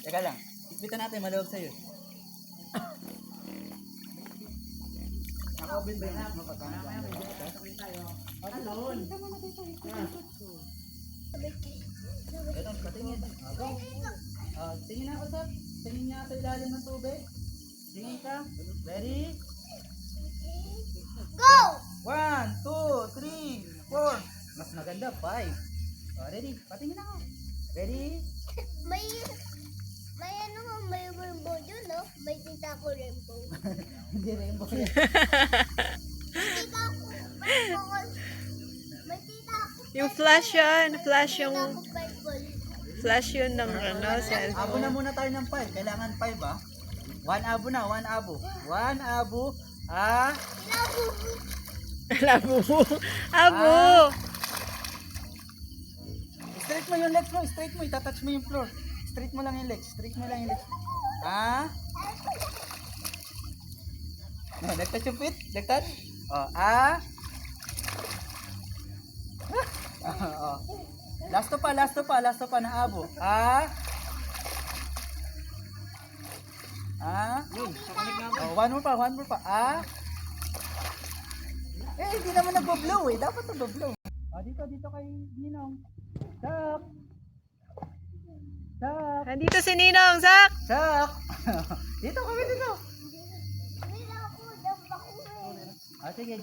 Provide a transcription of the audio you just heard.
Teka lang. Ikbitan natin, maluwag sa'yo. Nakobin ba na? Ito, patingin. Tingin ako, sir. Tingin niya sa ilalim ng tubig. Tingin ka. Ready? Go! 1, 2, 3, 4. Mas maganda, 5. Ready? Patingin ako. Ready? May ano nga, may rainbow dun, no? May tita ko rainbow. Hindi rainbow yan. May tita ko, may tita ko. Yung flash yun. Flash yung... Tita ko purple. Flash yun ng ano, Abo cellphone. na muna tayo ng 5. Kailangan 5 ah. 1 abo na, 1 abo. 1 abo. Labo. Labo. Abo. Straight mo yung legs mo. Straight mo. Itatouch mo yung floor. Straight mo lang yung legs. Straight mo lang yung legs. Nagtouch yung feet? Nagtouch? Last pa na abo. One more pa. Hindi naman nagbo-blow eh. Dapat nagbo-blow. Dito kay Ninong. Sak! Nandito si Ninong, Zak. Sak! Dito kami dito. May ako, dapat ako eh. Sige.